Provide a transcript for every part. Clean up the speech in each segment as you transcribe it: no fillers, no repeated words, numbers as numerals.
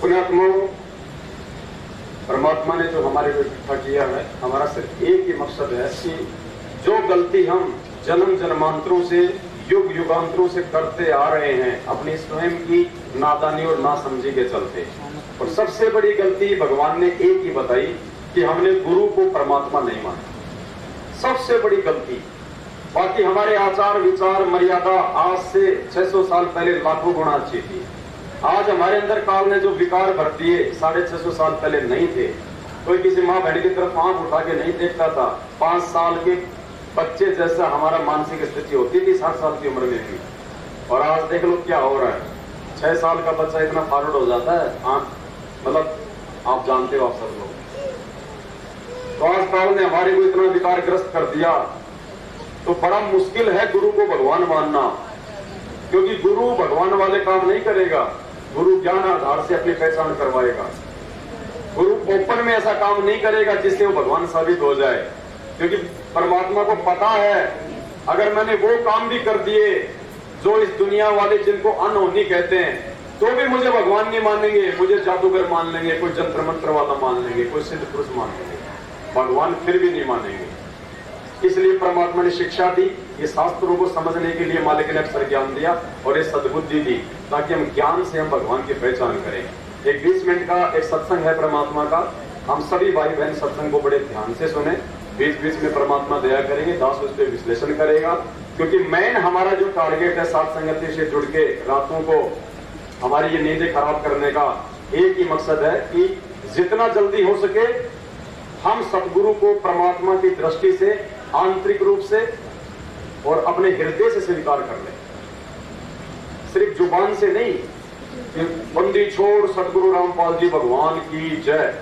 पुण्यात्माओं, परमात्मा ने जो हमारे को इकट्ठा किया है, हमारा सिर्फ एक ही मकसद है कि जो गलती हम जन्म जन्मांतरों से युग युगांतरों से करते आ रहे हैं अपनी स्वयं की नादानी और नासमझी के चलते, और सबसे बड़ी गलती भगवान ने एक ही बताई कि हमने गुरु को परमात्मा नहीं माना। सबसे बड़ी गलती। बाकी हमारे आचार विचार मर्यादा आज से 600 साल पहले लाखों गुना अच्छी थी। आज हमारे अंदर काल ने जो विकार भर दिए 650 साल पहले नहीं थे। कोई किसी माँ बहन की तरफ आंख उठा के नहीं देखता था। 5 साल के बच्चे जैसा हमारा मानसिक स्थिति होती थी 60 साल की उम्र में भी। और आज देख लो क्या हो रहा है। 6 साल का बच्चा इतना फॉरवर्ड हो जाता है, आंख मतलब आप जानते हो आप सब लोग। तो आज काल ने हमारे को इतना विकारग्रस्त कर दिया, तो बड़ा मुश्किल है गुरु को भगवान मानना, क्योंकि गुरु भगवान वाले काम नहीं करेगा। गुरु ज्ञान आधार से अपनी पहचान करवाएगा। गुरु ओपन में ऐसा काम नहीं करेगा जिससे वो भगवान साबित हो जाए, क्योंकि परमात्मा को पता है अगर मैंने वो काम भी कर दिए जो इस दुनिया वाले जिनको अनहोनी कहते हैं, तो भी मुझे भगवान नहीं मानेंगे, मुझे जादूगर मान लेंगे, कोई जंत्र मंत्र वाला मान लेंगे, कोई सिद्ध पुरुष मान लेंगे, भगवान फिर भी नहीं मानेंगे। इसलिए परमात्मा ने शिक्षा दी, ये शास्त्रों को समझने के लिए मालिक ने अक्षर ज्ञान दिया और ये सद्बुद्धि दी, ताकि हम ज्ञान से हम भगवान की पहचान करें। एक 20 मिनट का एक सत्संग है परमात्मा का, हम सभी भाई बहन सत्संग को बड़े ध्यान से सुने। बीच बीच में परमात्मा दया करेंगे, दास उस पर विश्लेषण करेगा, क्योंकि मेन हमारा जो टारगेट है साथ संगति से जुड़ के रातों को हमारी ये नींदें खराब करने का एक ही मकसद है कि जितना जल्दी हो सके हम सतगुरु को परमात्मा की दृष्टि से आंतरिक रूप से और अपने हृदय से स्वीकार कर ले, सिर्फ जुबान से नहीं कि बंदी छोड़ सतगुरु रामपाल जी भगवान की जय,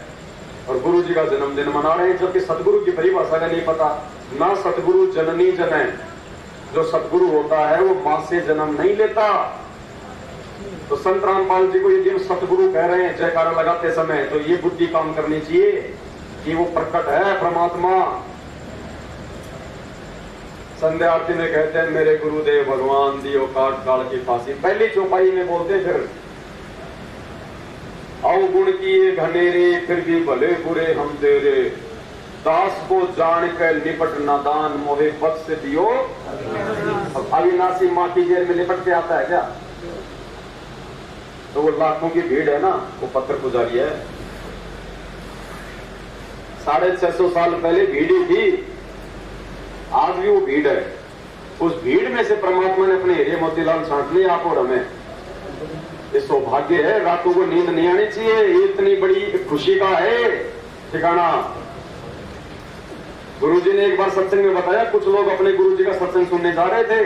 और गुरु जी का जन्मदिन मना रहे हैं, जबकि सतगुरु की परिभाषा का नहीं पता। ना सतगुरु जननी जने, जो सतगुरु होता है वो मां से जन्म नहीं लेता। तो संत रामपाल जी को यदि हम सतगुरु कह रहे हैं जयकारा लगाते समय, तो ये बुद्धि काम करनी चाहिए कि वो प्रकट है परमात्मा। संध्या आरती में कहते हैं मेरे गुरुदेव भगवान दियो काट काल की फांसी, पहली चौपाई में बोलते फिर अवगुण किए घनेरे फिर भी भले बुरे हम तेरे, दास को जान कर निपट नादान मोहे पद से दियो। अब अविनाशी माँ की जेल में निपट के आता है क्या? तो वो लाखों की भीड़ है ना, वो पत्थर पुजारी है। 650 साल पहले भीड़ ही थी, आज भी वो भीड़ है। उस भीड़ में से परमात्मा ने अपने हीरे मोतीलाल छांट लिए आप और हमें। ये सौभाग्य है, रातों को नींद नहीं आनी चाहिए, ये इतनी बड़ी खुशी का है ठिकाना। गुरुजी ने एक बार सत्संग में बताया, कुछ लोग अपने गुरुजी का सत्संग सुनने जा रहे थे,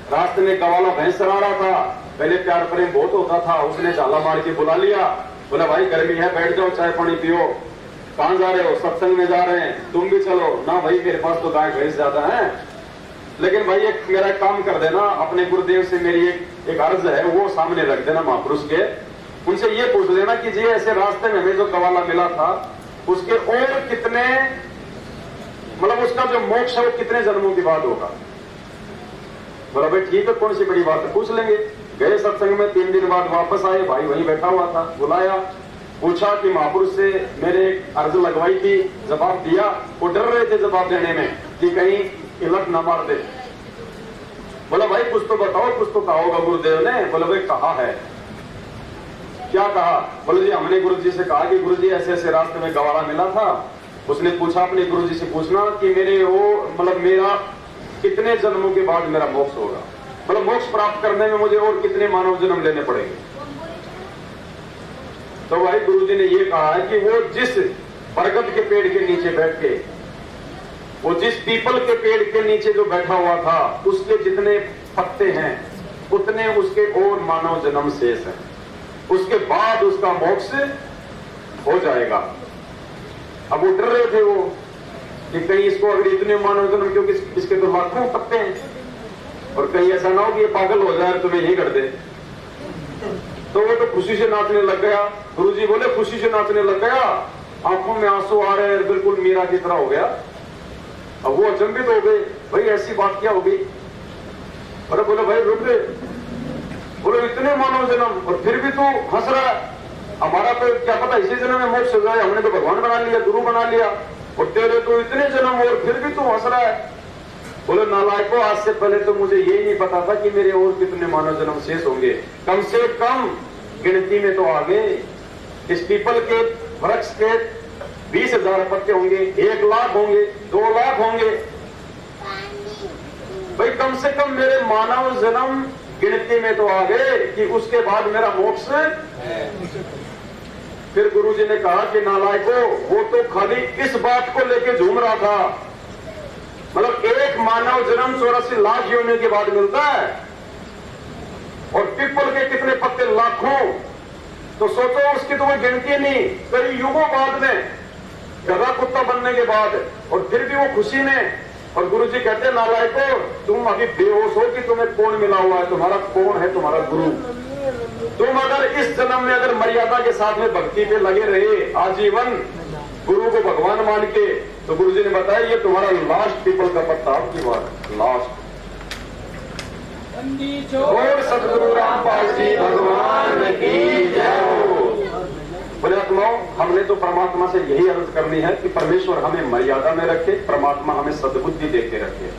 रास्ते में गवाला भैंस चरा रहा था। पहले प्यार प्रेम बहुत होता था, उसने झाला मार के बुला लिया, बोला भाई गर्मी है बैठ जाओ चाय पानी पियो। कहां जा रहे हो? सत्संग में जा रहे हैं, तुम भी चलो ना। भाई मेरे पास तो गाय भैंस ज्यादा है, लेकिन भाई एक मेरा काम कर देना, अपने गुरुदेव से मेरी एक अर्ज है, वो सामने रख देना महापुरुष के। उनसे ये पूछ लेना कि जी ऐसे रास्ते में हमें जो गवाला मिला था उसके और कितने, मतलब उसका जो मोक्ष है वो कितने जन्मों के बाद होगा। बोला भाई ठीक है, कौन सी बड़ी बात है, पूछ लेंगे। गए सत्संग में, 3 दिन बाद वापस आए, भाई वहीं बैठा हुआ था। बुलाया, पूछा कि महापुरुष से मेरे अर्ज लगवाई थी, जवाब दिया। वो डर रहे थे जवाब देने में कि कहीं इलट ना मार दे। बोला भाई कुछ तो बताओ, कुछ तो कहा होगा गुरुदेव ने। बोला भाई कहा है। क्या कहा? बोले जी हमने गुरु जी से कहा कि गुरु जी ऐसे ऐसे रास्ते में गवाला मिला था। उसने पूछा अपने गुरु जी से पूछना कि मेरे वो मतलब मेरा कितने जन्मों के बाद मेरा मोक्ष होगा, मतलब मोक्ष प्राप्त करने में मुझे और कितने मानव जन्म लेने पड़ेंगे। तो भाई गुरु जी ने ये कहा है कि वो जिस बरगद के पेड़ के नीचे बैठ के, वो जिस पीपल के पेड़ के नीचे जो बैठा हुआ था, उसके जितने पत्ते हैं उतने उसके और मानव जन्म शेष हैं, उसके बाद उसका मोक्ष हो जाएगा। अब वो डर रहे थे वो कि कहीं इसको अगर इतने मानव जन्म, क्योंकि इसके तो लाखों पत्ते हैं, और कहीं ऐसा ना हो कि ये पागल हो जाए तुम्हें यही कर दे। तो वो तो खुशी से नाचने लग गया। गुरुजी बोले खुशी से नाचने लग गया, आंखों में आंसू आ रहे हैं, बिल्कुल मीरा की तरह हो गया। अब वो अचंभित हो गए, भाई ऐसी बात क्या हो गई? अरे बोले भाई रुक गए, बोले इतने मानव जन्म और फिर भी तू हंस रहा है। हमारा तो क्या पता इसी जन्म में मोक्ष हो जाए, हमने तो भगवान बना लिया, गुरु बना लिया, और तेरे तो इतने जन्म और फिर भी तू हंस रहा है। बोले नालायकों, आज से पहले तो मुझे यही नहीं पता था कि मेरे और कितने मानव जन्म शेष होंगे। कम से कम गिनती में तो आगे इस पीपल के वृक्ष के 20,000 पत्ते होंगे, 1 लाख होंगे, 2 लाख होंगे। भाई कम से कम मेरे मानव जन्म गिनती में तो आ गए कि उसके बाद मेरा मोक्ष। फिर गुरुजी ने कहा कि नालायकों, वो तो खाली इस बात को लेके झूम रहा था, मतलब एक मानव जन्म 84 लाख योनियों के बाद मिलता है, और पीपल के कितने पत्ते लाखों, तो सोचो उसकी तो कोई गिनती नहीं, कई युगों बाद में, गधा कुत्ता बनने के बाद, और फिर भी वो खुशी में। और गुरुजी कहते हैं नालायकों, तुम अभी बेहोश हो कि तुम्हें कौन मिला हुआ है, तुम्हारा कौन है, तुम्हारा गुरु। तुम अगर इस जन्म में अगर मर्यादा के साथ में भक्ति पे लगे रहे आजीवन, गुरु को भगवान मान के, तो गुरुजी ने बताया ये तुम्हारा लास्ट पीपल का पत्ता, आपकी बात लास्ट। और सतगुरु रामपाल जी भगवान की जय हो। बोले आत्माओं, हमने तो परमात्मा से यही अर्ज करनी है कि परमेश्वर हमें मर्यादा में रखे, परमात्मा हमें सद्बुद्धि देके रखे।